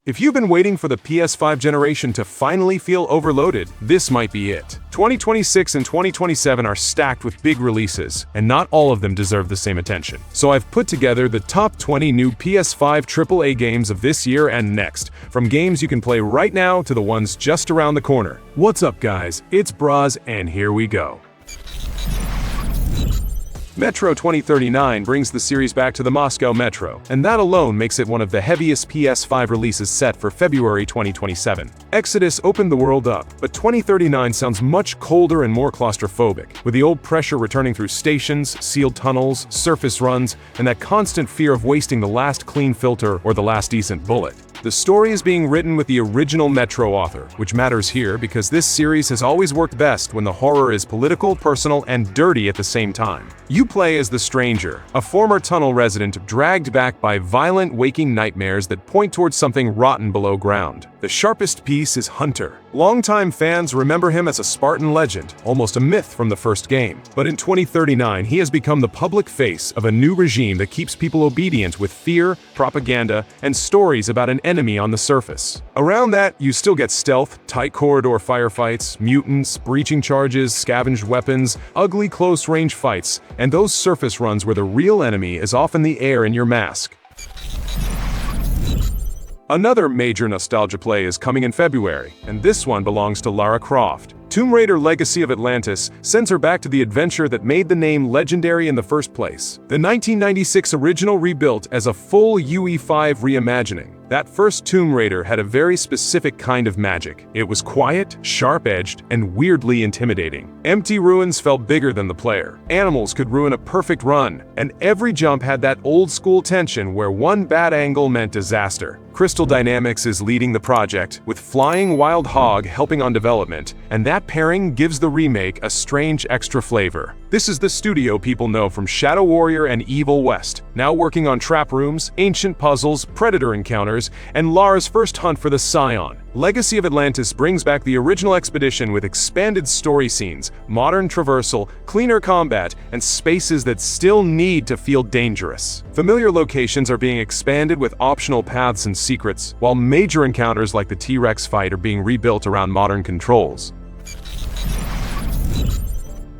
If you've been waiting for the PS5 generation to finally feel overloaded, this might be it. 2026 and 2027 are stacked with big releases, and not all of them deserve the same attention. So I've put together the top 20 new PS5 AAA games of this year and next, from games you can play right now to the ones just around the corner. What's up, guys? It's Broz, and here we go. Metro 2039 brings the series back to the Moscow Metro, and that alone makes it one of the heaviest PS5 releases set for February 2027. Exodus opened the world up, but 2039 sounds much colder and more claustrophobic, with the old pressure returning through stations, sealed tunnels, surface runs, and that constant fear of wasting the last clean filter or the last decent bullet. The story is being written with the original Metro author, which matters here because this series has always worked best when the horror is political, personal, and dirty at the same time. You play as the Stranger, a former tunnel resident dragged back by violent waking nightmares that point towards something rotten below ground. The sharpest piece is Hunter. Longtime fans remember him as a Spartan legend, almost a myth from the first game. But in 2039, he has become the public face of a new regime that keeps people obedient with fear, propaganda, and stories about an enemy on the surface. Around that, you still get stealth, tight corridor firefights, mutants, breaching charges, scavenged weapons, ugly close-range fights, and those surface runs where the real enemy is often the air in your mask. Another major nostalgia play is coming in February, and this one belongs to Lara Croft. Tomb Raider: Legacy of Atlantis sends her back to the adventure that made the name legendary in the first place. The 1996 original rebuilt as a full UE5 reimagining. That first Tomb Raider had a very specific kind of magic. It was quiet, sharp-edged, and weirdly intimidating. Empty ruins felt bigger than the player. Animals could ruin a perfect run, and every jump had that old-school tension where one bad angle meant disaster. Crystal Dynamics is leading the project, with Flying Wild Hog helping on development, and that pairing gives the remake a strange extra flavor. This is the studio people know from Shadow Warrior and Evil West, now working on trap rooms, ancient puzzles, predator encounters, and Lara's first hunt for the Scion. Legacy of Atlantis brings back the original expedition with expanded story scenes, modern traversal, cleaner combat, and spaces that still need to feel dangerous. Familiar locations are being expanded with optional paths and secrets, while major encounters like the T-Rex fight are being rebuilt around modern controls.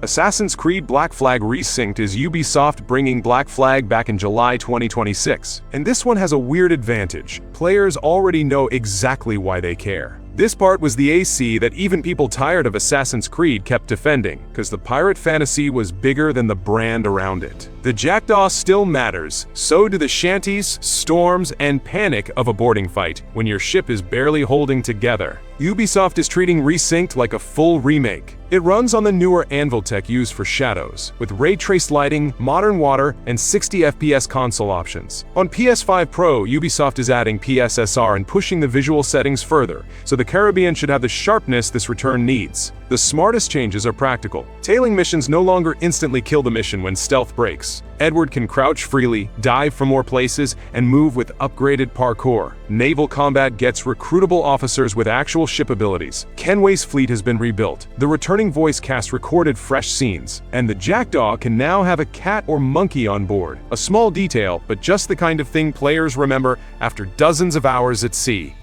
Assassin's Creed Black Flag Resynced is Ubisoft bringing Black Flag back in July 2026. And this one has a weird advantage. Players already know exactly why they care. This part was the AC that even people tired of Assassin's Creed kept defending, because the pirate fantasy was bigger than the brand around it. The jackdaw still matters, so do the shanties, storms, and panic of a boarding fight when your ship is barely holding together. Ubisoft is treating Resynced like a full remake. It runs on the newer Anvil tech used for Shadows, with ray-traced lighting, modern water, and 60 FPS console options. On PS5 Pro, Ubisoft is adding PSSR and pushing the visual settings further, so the Caribbean should have the sharpness this return needs. The smartest changes are practical. Tailing missions no longer instantly kill the mission when stealth breaks. Edward can crouch freely, dive from more places, and move with upgraded parkour. Naval combat gets recruitable officers with actual ship abilities. Kenway's fleet has been rebuilt. The returning voice cast recorded fresh scenes. And the jackdaw can now have a cat or monkey on board. A small detail, but just the kind of thing players remember after dozens of hours at sea.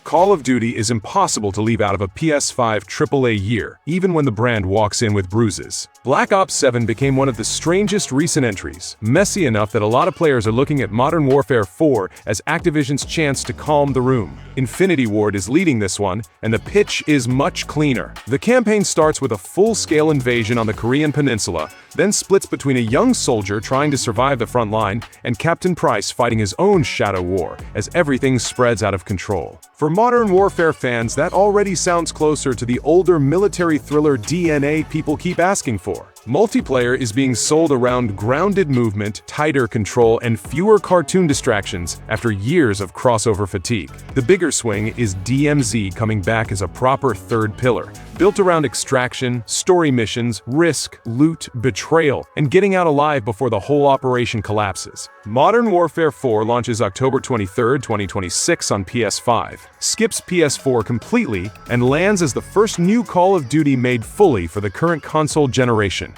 Call of Duty is impossible to leave out of a PS5 AAA year, even when the brand walks in with bruises. Black Ops 7 became one of the strangest recent entries, messy enough that a lot of players are looking at Modern Warfare 4 as Activision's chance to calm the room. Infinity Ward is leading this one, and the pitch is much cleaner. The campaign starts with a full-scale invasion on the Korean peninsula, then splits between a young soldier trying to survive the front line and Captain Price fighting his own shadow war as everything spreads out of control. For Modern Warfare fans, that already sounds closer to the older military thriller DNA people keep asking for. Multiplayer is being sold around grounded movement, tighter control, and fewer cartoon distractions after years of crossover fatigue. The bigger swing is DMZ coming back as a proper third pillar, built around extraction, story missions, risk, loot, betrayal, and getting out alive before the whole operation collapses. Modern Warfare 4 launches October 23, 2026 on PS5, skips PS4 completely, and lands as the first new Call of Duty made fully for the current console generation.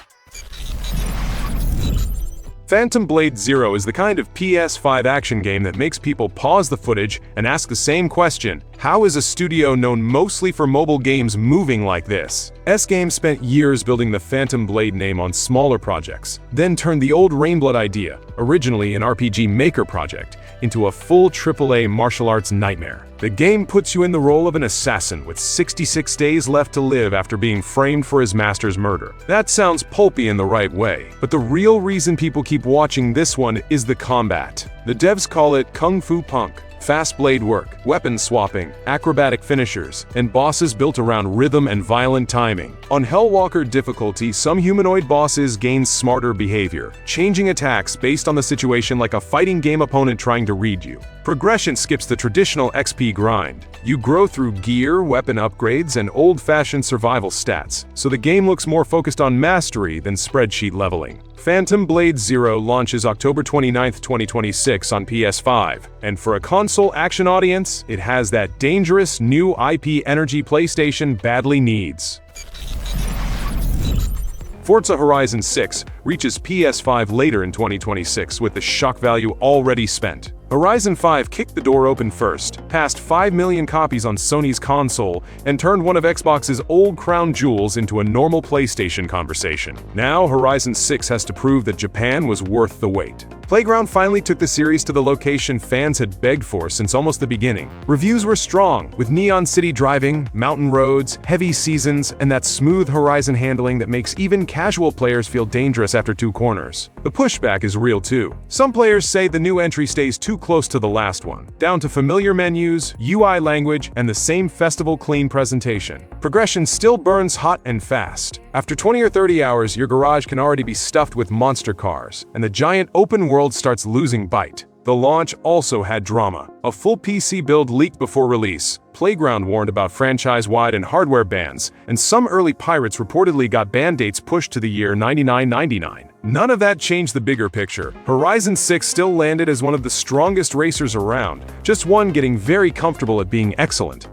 Phantom Blade Zero is the kind of PS5 action game that makes people pause the footage and ask the same question: how is a studio known mostly for mobile games moving like this? S-Games spent years building the Phantom Blade name on smaller projects, then turned the old Rainblood idea, originally an RPG Maker project, into a full AAA martial arts nightmare. The game puts you in the role of an assassin with 66 days left to live after being framed for his master's murder. That sounds pulpy in the right way, but the real reason people keep watching this one is the combat. The devs call it Kung Fu Punk. Fast blade work, weapon swapping, acrobatic finishers, and bosses built around rhythm and violent timing. On Hellwalker difficulty, some humanoid bosses gain smarter behavior, changing attacks based on the situation like a fighting game opponent trying to read you. Progression skips the traditional XP grind. You grow through gear, weapon upgrades, and old-fashioned survival stats, so the game looks more focused on mastery than spreadsheet leveling. Phantom Blade Zero launches October 29, 2026 on PS5, and for a console action audience, it has that dangerous new IP energy PlayStation badly needs. Forza Horizon 6 reaches PS5 later in 2026 with the shock value already spent. Horizon 5 kicked the door open first, passed 5 million copies on Sony's console, and turned one of Xbox's old crown jewels into a normal PlayStation conversation. Now, Horizon 6 has to prove that Japan was worth the wait. Playground finally took the series to the location fans had begged for since almost the beginning. Reviews were strong, with neon city driving, mountain roads, heavy seasons, and that smooth Horizon handling that makes even casual players feel dangerous after 2 corners. The pushback is real too. Some players say the new entry stays too close to the last one, down to familiar menus, UI language, and the same festival clean presentation. Progression still burns hot and fast. After 20 or 30 hours, your garage can already be stuffed with monster cars, and the giant open world starts losing bite. The launch also had drama. A full PC build leaked before release. Playground warned about franchise-wide and hardware bans, and some early pirates reportedly got ban dates pushed to the year 9999. None of that changed the bigger picture. Horizon 6 still landed as one of the strongest racers around, just one getting very comfortable at being excellent.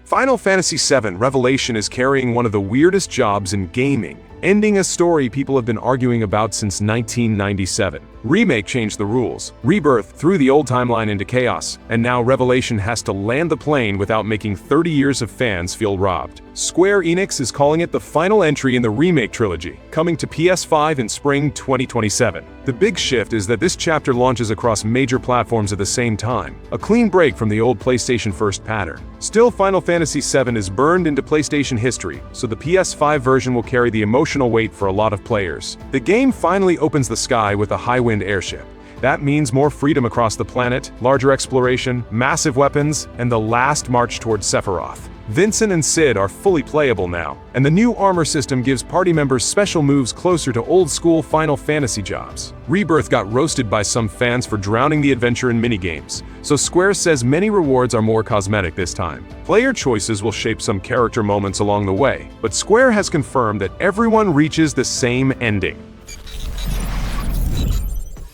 Final Fantasy VII Revelation is carrying one of the weirdest jobs in gaming, ending a story people have been arguing about since 1997. Remake changed the rules. Rebirth threw the old timeline into chaos, and now Revelation has to land the plane without making 30 years of fans feel robbed. Square Enix is calling it the final entry in the remake trilogy, coming to PS5 in spring 2027. The big shift is that this chapter launches across major platforms at the same time, a clean break from the old PlayStation First pattern. Still, Final Fantasy VII is burned into PlayStation history, so the PS5 version will carry the emotional weight for a lot of players. The game finally opens the sky with a high-wind airship. That means more freedom across the planet, larger exploration, massive weapons, and the last march towards Sephiroth. Vincent and Cid are fully playable now, and the new armor system gives party members special moves closer to old-school Final Fantasy jobs. Rebirth got roasted by some fans for drowning the adventure in minigames, so Square says many rewards are more cosmetic this time. Player choices will shape some character moments along the way, but Square has confirmed that everyone reaches the same ending.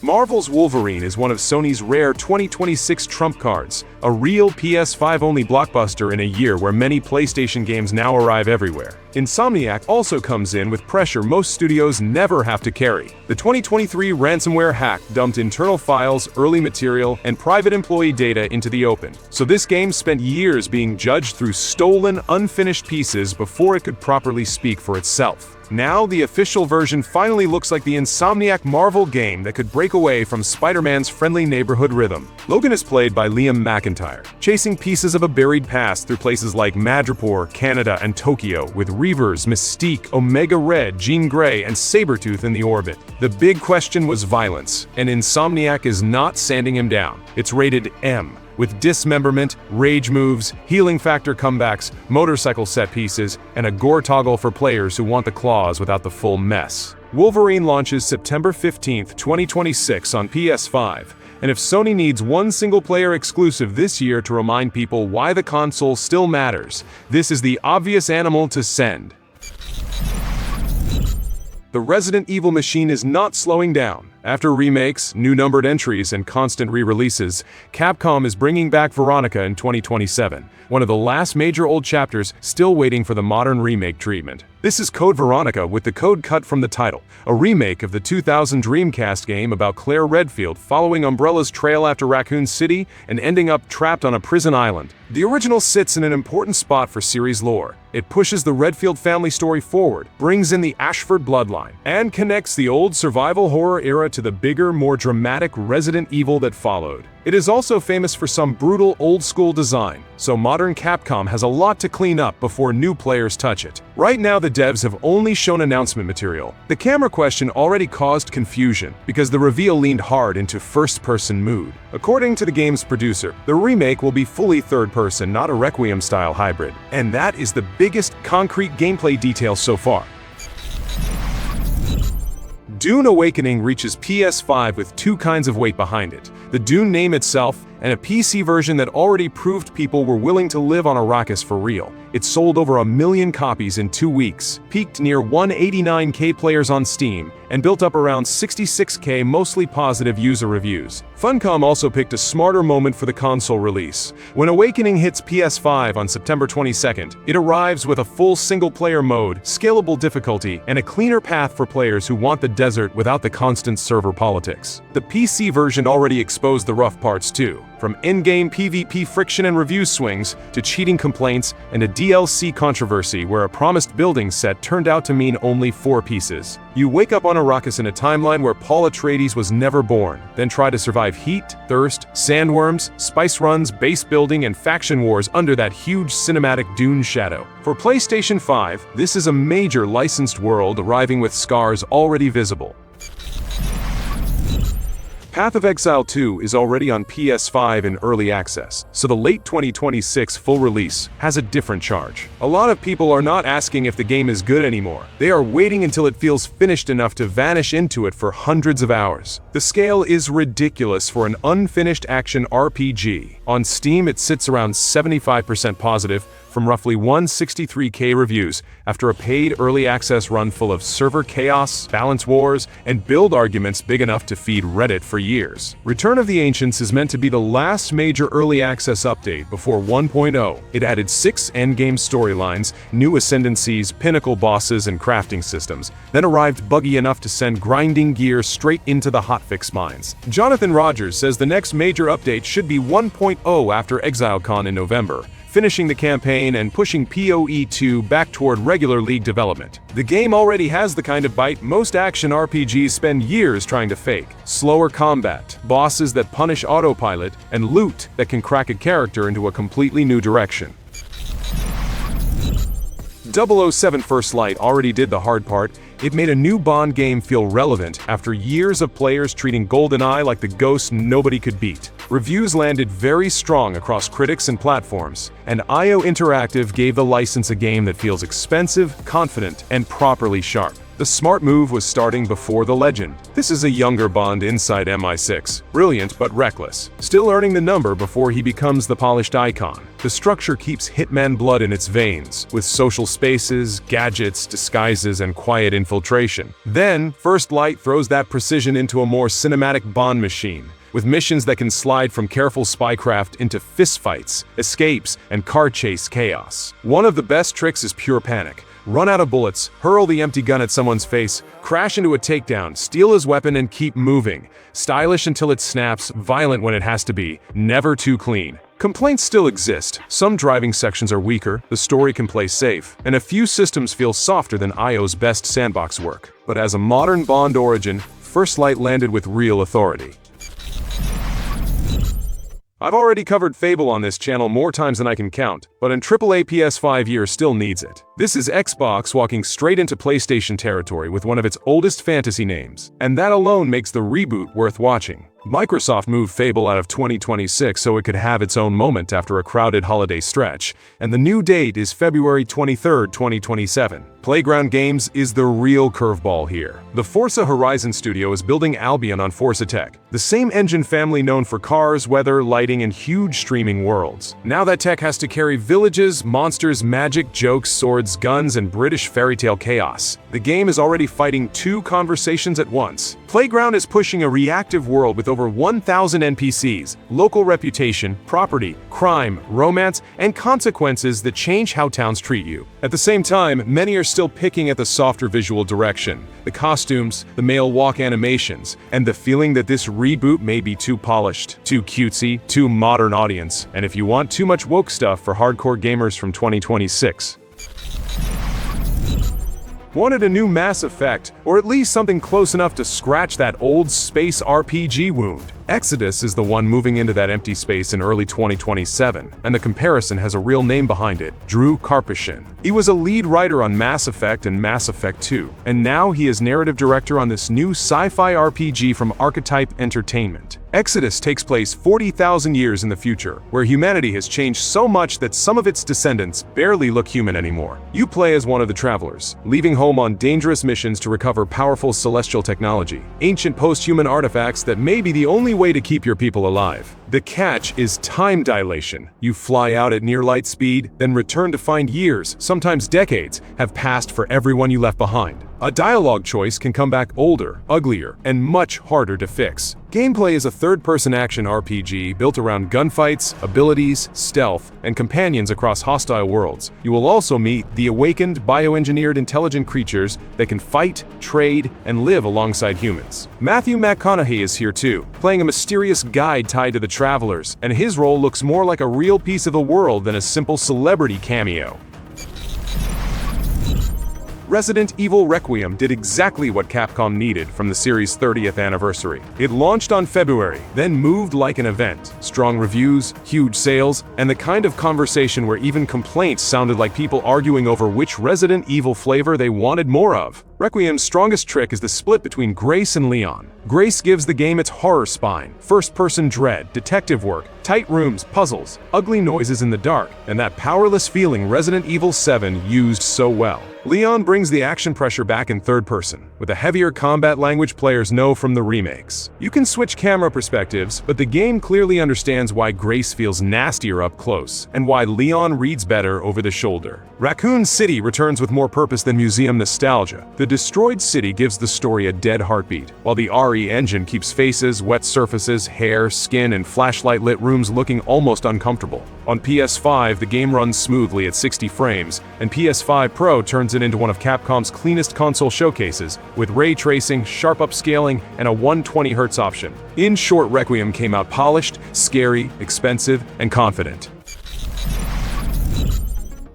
Marvel's Wolverine is one of Sony's rare 2026 trump cards, a real PS5-only blockbuster in a year where many PlayStation games now arrive everywhere. Insomniac also comes in with pressure most studios never have to carry. The 2023 ransomware hack dumped internal files, early material, and private employee data into the open. So this game spent years being judged through stolen, unfinished pieces before it could properly speak for itself. Now, the official version finally looks like the Insomniac Marvel game that could break away from Spider-Man's friendly neighborhood rhythm. Logan is played by Liam McIntyre, chasing pieces of a buried past through places like Madripoor, Canada, and Tokyo, with Reavers, Mystique, Omega Red, Jean Grey, and Sabretooth in the orbit. The big question was violence, and Insomniac is not sanding him down. It's rated M, with dismemberment, rage moves, healing factor comebacks, motorcycle set pieces, and a gore toggle for players who want the claws without the full mess. Wolverine launches September 15, 2026 on PS5, and if Sony needs one single-player exclusive this year to remind people why the console still matters, this is the obvious animal to send. The Resident Evil machine is not slowing down. After remakes, new numbered entries, and constant re-releases, Capcom is bringing back Veronica in 2027, one of the last major old chapters still waiting for the modern remake treatment. This is Code Veronica with the code cut from the title, a remake of the 2000 Dreamcast game about Claire Redfield following Umbrella's trail after Raccoon City and ending up trapped on a prison island. The original sits in an important spot for series lore. It pushes the Redfield family story forward, brings in the Ashford bloodline, and connects the old survival horror era to the bigger, more dramatic Resident Evil that followed. It is also famous for some brutal, old-school design, so modern Capcom has a lot to clean up before new players touch it. Right now, the devs have only shown announcement material. The camera question already caused confusion, because the reveal leaned hard into first-person mood. According to the game's producer, the remake will be fully third-person, not a Requiem-style hybrid, and that is the biggest concrete gameplay detail so far. Dune Awakening reaches PS5 with two kinds of weight behind it: the Dune name itself, and a PC version that already proved people were willing to live on Arrakis for real. It sold over 1 million copies in 2 weeks, peaked near 189K players on Steam, and built up around 66K mostly positive user reviews. Funcom also picked a smarter moment for the console release. When Awakening hits PS5 on September 22nd, it arrives with a full single-player mode, scalable difficulty, and a cleaner path for players who want the desert without the constant server politics. The PC version already exposed the rough parts too, from in-game PvP friction and review swings to cheating complaints and a DLC controversy where a promised building set turned out to mean only 4 pieces. You wake up on Arrakis in a timeline where Paul Atreides was never born, then try to survive heat, thirst, sandworms, spice runs, base building, and faction wars under that huge cinematic Dune shadow. For PlayStation 5, this is a major licensed world arriving with scars already visible. Path of Exile 2 is already on PS5 in early access, so the late 2026 full release has a different charge. A lot of people are not asking if the game is good anymore. They are waiting until it feels finished enough to vanish into it for hundreds of hours. The scale is ridiculous for an unfinished action RPG. On Steam, it sits around 75% positive, from roughly 163K reviews after a paid early access run full of server chaos, balance wars, and build arguments big enough to feed Reddit for years. Return of the Ancients is meant to be the last major early access update before 1.0. It added 6 endgame storylines, new ascendancies, pinnacle bosses, and crafting systems, then arrived buggy enough to send grinding gear straight into the hotfix mines. Jonathan Rogers says the next major update should be 1.0 after ExileCon in November, finishing the campaign and pushing PoE 2 back toward regular League development. The game already has the kind of bite most action RPGs spend years trying to fake: slower combat, bosses that punish autopilot, and loot that can crack a character into a completely new direction. 007 First Light already did the hard part. It made a new Bond game feel relevant after years of players treating GoldenEye like the ghost nobody could beat. Reviews landed very strong across critics and platforms, and IO Interactive gave the license a game that feels expensive, confident, and properly sharp. The smart move was starting before the legend. This is a younger Bond inside MI6, brilliant but reckless, still earning the number before he becomes the polished icon. The structure keeps Hitman blood in its veins, with social spaces, gadgets, disguises, and quiet infiltration. Then, First Light throws that precision into a more cinematic Bond machine, with missions that can slide from careful spycraft into fistfights, escapes, and car chase chaos. One of the best tricks is pure panic. Run out of bullets, hurl the empty gun at someone's face, crash into a takedown, steal his weapon, and keep moving. Stylish until it snaps, violent when it has to be, never too clean. Complaints still exist. Some driving sections are weaker, the story can play safe, and a few systems feel softer than IO's best sandbox work. But as a modern Bond origin, First Light landed with real authority. I've already covered Fable on this channel more times than I can count, but an AAA PS5 year still needs it. This is Xbox walking straight into PlayStation territory with one of its oldest fantasy names, and that alone makes the reboot worth watching. Microsoft moved Fable out of 2026 so it could have its own moment after a crowded holiday stretch, and the new date is February 23, 2027. Playground Games is the real curveball here. The Forza Horizon studio is building Albion on Forza Tech, the same engine family known for cars, weather, lighting, and huge streaming worlds. Now that tech has to carry villages, monsters, magic, jokes, swords, guns, and British fairy tale chaos. The game is already fighting two conversations at once. Playground is pushing a reactive world with over 1,000 NPCs, local reputation, property, crime, romance, and consequences that change how towns treat you. At the same time, many are still picking at the softer visual direction, the costumes, the male walk animations, and the feeling that this reboot may be too polished, too cutesy, too modern audience, and if you want too much woke stuff for hardcore gamers from 2026. Wanted a new Mass Effect, or at least something close enough to scratch that old space RPG wound? Exodus is the one moving into that empty space in early 2027, and the comparison has a real name behind it: Drew Karpyshyn. He was a lead writer on Mass Effect and Mass Effect 2, and now he is narrative director on this new sci-fi RPG from Archetype Entertainment. Exodus takes place 40,000 years in the future, where humanity has changed so much that some of its descendants barely look human anymore. You play as one of the travelers, leaving home on dangerous missions to recover powerful celestial technology, ancient post-human artifacts that may be the only way to keep your people alive. The catch is time dilation. You fly out at near light speed, then return to find years, sometimes decades, have passed for everyone you left behind. A dialogue choice can come back older, uglier, and much harder to fix. Gameplay is a third-person action RPG built around gunfights, abilities, stealth, and companions across hostile worlds. You will also meet the awakened, bioengineered intelligent creatures that can fight, trade, and live alongside humans. Matthew McConaughey is here too, playing a mysterious guide tied to the travelers, and his role looks more like a real piece of the world than a simple celebrity cameo. Resident Evil Requiem did exactly what Capcom needed from the series' 30th anniversary. It launched on February, then moved like an event. Strong reviews, huge sales, and the kind of conversation where even complaints sounded like people arguing over which Resident Evil flavor they wanted more of. Requiem's strongest trick is the split between Grace and Leon. Grace gives the game its horror spine, first-person dread, detective work, tight rooms, puzzles, ugly noises in the dark, and that powerless feeling Resident Evil 7 used so well. Leon brings the action pressure back in third person, with a heavier combat language players know from the remakes. You can switch camera perspectives, but the game clearly understands why Grace feels nastier up close, and why Leon reads better over the shoulder. Raccoon City returns with more purpose than museum nostalgia. The destroyed city gives the story a dead heartbeat, while the RE engine keeps faces, wet surfaces, hair, skin, and flashlight-lit rooms looking almost uncomfortable. On PS5, the game runs smoothly at 60 frames, and PS5 Pro turns it into one of Capcom's cleanest console showcases, with ray tracing, sharp upscaling, and a 120Hz option. In short, Requiem came out polished, scary, expensive, and confident.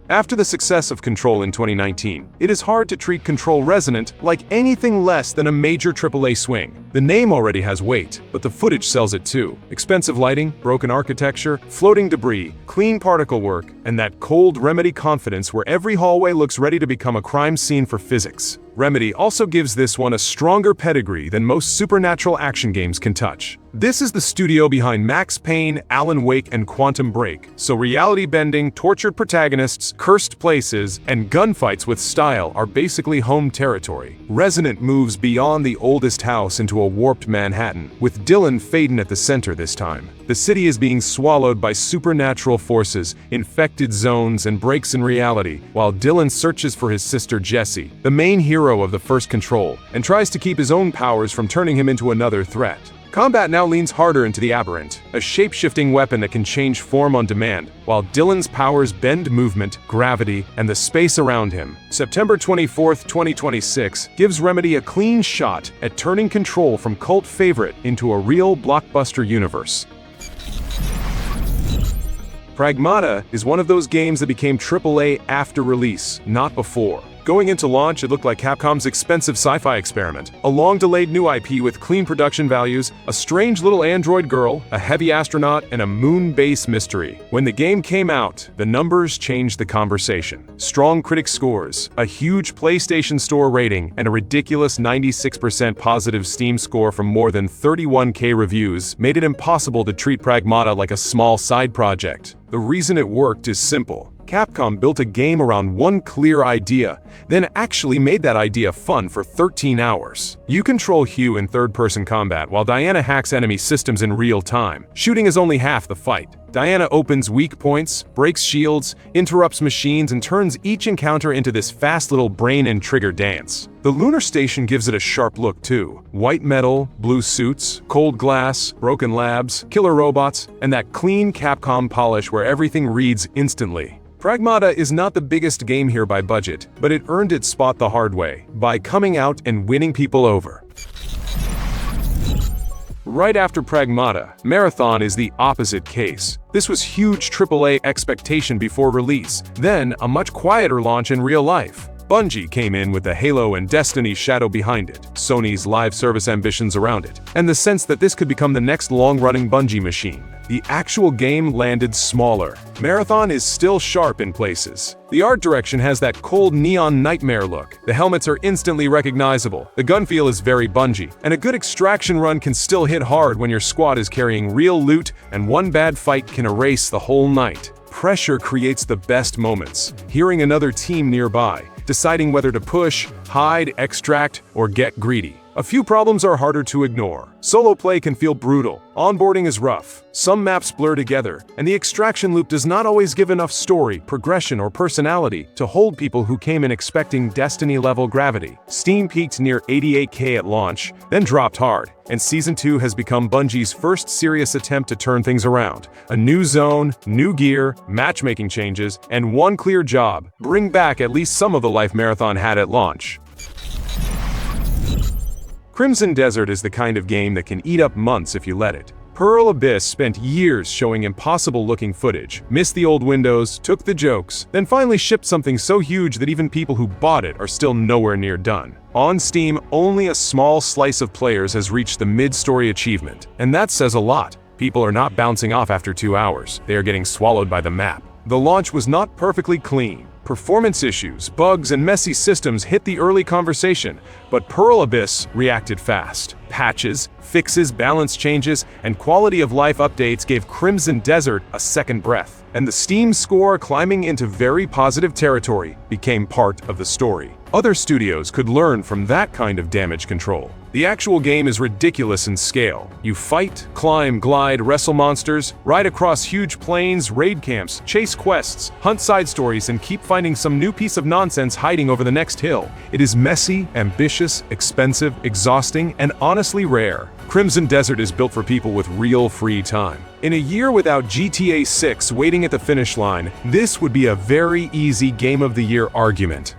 After the success of Control in 2019, it is hard to treat Control Resonant like anything less than a major AAA swing. The name already has weight, but the footage sells it too. Expensive lighting, broken architecture, floating debris, clean particle work, and that cold Remedy confidence where every hallway looks ready to become a crime scene for physics. Remedy also gives this one a stronger pedigree than most supernatural action games can touch. This is the studio behind Max Payne, Alan Wake, and Quantum Break, so reality-bending, tortured protagonists, cursed places, and gunfights with style are basically home territory. Resonant moves beyond the oldest house into a warped Manhattan, with Dylan Faden at the center this time. The city is being swallowed by supernatural forces, infected zones, and breaks in reality, while Dylan searches for his sister Jessie, the main hero of the first Control, and tries to keep his own powers from turning him into another threat. Combat now leans harder into the Aberrant, a shape-shifting weapon that can change form on demand, while Dylan's powers bend movement, gravity, and the space around him. September 24, 2026 gives Remedy a clean shot at turning Control from cult favorite into a real blockbuster universe. Pragmata is one of those games that became AAA after release, not before. Going into launch, it looked like Capcom's expensive sci-fi experiment. A long-delayed new IP with clean production values, a strange little android girl, a heavy astronaut, and a moon base mystery. When the game came out, the numbers changed the conversation. Strong critic scores, a huge PlayStation Store rating, and a ridiculous 96% positive Steam score from more than 31K reviews made it impossible to treat Pragmata like a small side project. The reason it worked is simple. Capcom built a game around one clear idea, then actually made that idea fun for 13 hours. You control Hugh in third-person combat while Diana hacks enemy systems in real time. Shooting is only half the fight. Diana opens weak points, breaks shields, interrupts machines, and turns each encounter into this fast little brain and trigger dance. The lunar station gives it a sharp look too. White metal, blue suits, cold glass, broken labs, killer robots, and that clean Capcom polish where everything reads instantly. Pragmata is not the biggest game here by budget, but it earned its spot the hard way, by coming out and winning people over. Right after Pragmata, Marathon is the opposite case. This was huge AAA expectation before release, then a much quieter launch in real life. Bungie came in with the Halo and Destiny shadow behind it, Sony's live service ambitions around it, and the sense that this could become the next long-running Bungie machine. The actual game landed smaller. Marathon is still sharp in places. The art direction has that cold neon nightmare look. The helmets are instantly recognizable. The gun feel is very Bungie, and a good extraction run can still hit hard when your squad is carrying real loot, and one bad fight can erase the whole night. Pressure creates the best moments. Hearing another team nearby, deciding whether to push, hide, extract, or get greedy. A few problems are harder to ignore. Solo play can feel brutal, onboarding is rough, some maps blur together, and the extraction loop does not always give enough story, progression, or personality to hold people who came in expecting Destiny-level gravity. Steam peaked near 88K at launch, then dropped hard, and Season 2 has become Bungie's first serious attempt to turn things around. A new zone, new gear, matchmaking changes, and one clear job: bring back at least some of the life Marathon had at launch. Crimson Desert is the kind of game that can eat up months if you let it. Pearl Abyss spent years showing impossible-looking footage, missed the old windows, took the jokes, then finally shipped something so huge that even people who bought it are still nowhere near done. On Steam, only a small slice of players has reached the mid-story achievement, and that says a lot. People are not bouncing off after 2 hours, they are getting swallowed by the map. The launch was not perfectly clean. Performance issues, bugs, and messy systems hit the early conversation, but Pearl Abyss reacted fast. Patches, fixes, balance changes, and quality of life updates gave Crimson Desert a second breath, and the Steam score climbing into very positive territory became part of the story. Other studios could learn from that kind of damage control. The actual game is ridiculous in scale. You fight, climb, glide, wrestle monsters, ride across huge plains, raid camps, chase quests, hunt side stories, and keep finding some new piece of nonsense hiding over the next hill. It is messy, ambitious, expensive, exhausting, and honestly rare. Crimson Desert is built for people with real free time. In a year without GTA 6 waiting at the finish line, this would be a very easy Game of the Year argument.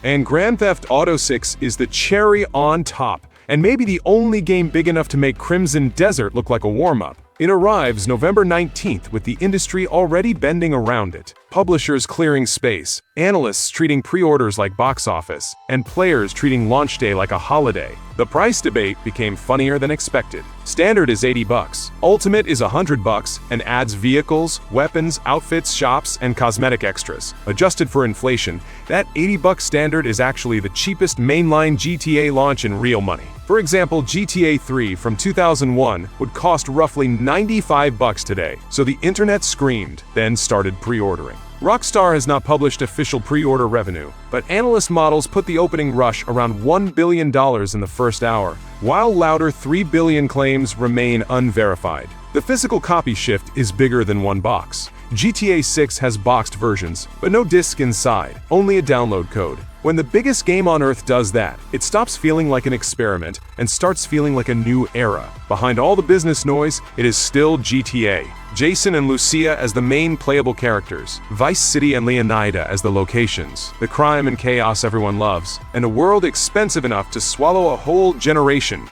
And Grand Theft Auto 6 is the cherry on top, and maybe the only game big enough to make Crimson Desert look like a warm-up. It arrives November 19th with the industry already bending around it. Publishers clearing space, analysts treating pre-orders like box office, and players treating launch day like a holiday. The price debate became funnier than expected. Standard is $80, Ultimate is $100 and adds vehicles, weapons, outfits, shops, and cosmetic extras. Adjusted for inflation, that $80 Standard is actually the cheapest mainline GTA launch in real money. For example, GTA 3 from 2001 would cost roughly $95 today, so the internet screamed, then started pre-ordering. Rockstar has not published official pre-order revenue, but analyst models put the opening rush around $1 billion in the first hour, while louder $3 billion claims remain unverified. The physical copy shift is bigger than one box. GTA 6 has boxed versions, but no disc inside, only a download code. When the biggest game on Earth does that, it stops feeling like an experiment and starts feeling like a new era. Behind all the business noise, it is still GTA. Jason and Lucia as the main playable characters, Vice City and Leonida as the locations, the crime and chaos everyone loves, and a world expensive enough to swallow a whole generation.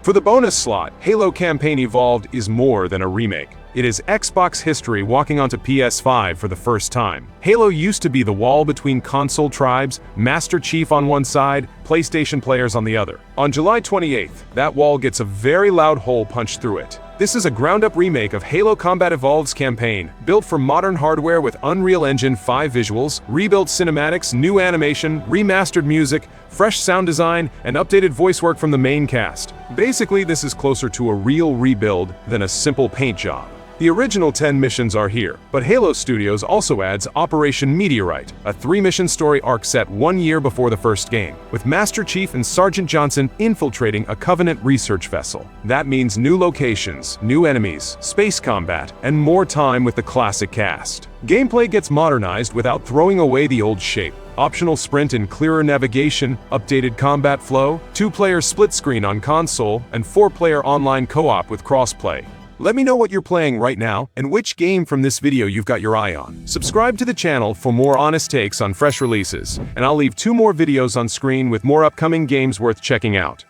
For the bonus slot, Halo Campaign Evolved is more than a remake. It is Xbox history walking onto PS5 for the first time. Halo used to be the wall between console tribes, Master Chief on one side, PlayStation players on the other. On July 28th, that wall gets a very loud hole punched through it. This is a ground-up remake of Halo Combat Evolved's campaign, built for modern hardware with Unreal Engine 5 visuals, rebuilt cinematics, new animation, remastered music, fresh sound design, and updated voice work from the main cast. Basically, this is closer to a real rebuild than a simple paint job. The original 10 missions are here, but Halo Studios also adds Operation Meteorite, a 3-mission story arc set 1 year before the first game, with Master Chief and Sergeant Johnson infiltrating a Covenant research vessel. That means new locations, new enemies, space combat, and more time with the classic cast. Gameplay gets modernized without throwing away the old shape. Optional sprint and clearer navigation, updated combat flow, 2-player split screen on console, and 4-player online co-op with crossplay. Let me know what you're playing right now and which game from this video you've got your eye on. Subscribe to the channel for more honest takes on fresh releases, and I'll leave 2 more videos on screen with more upcoming games worth checking out.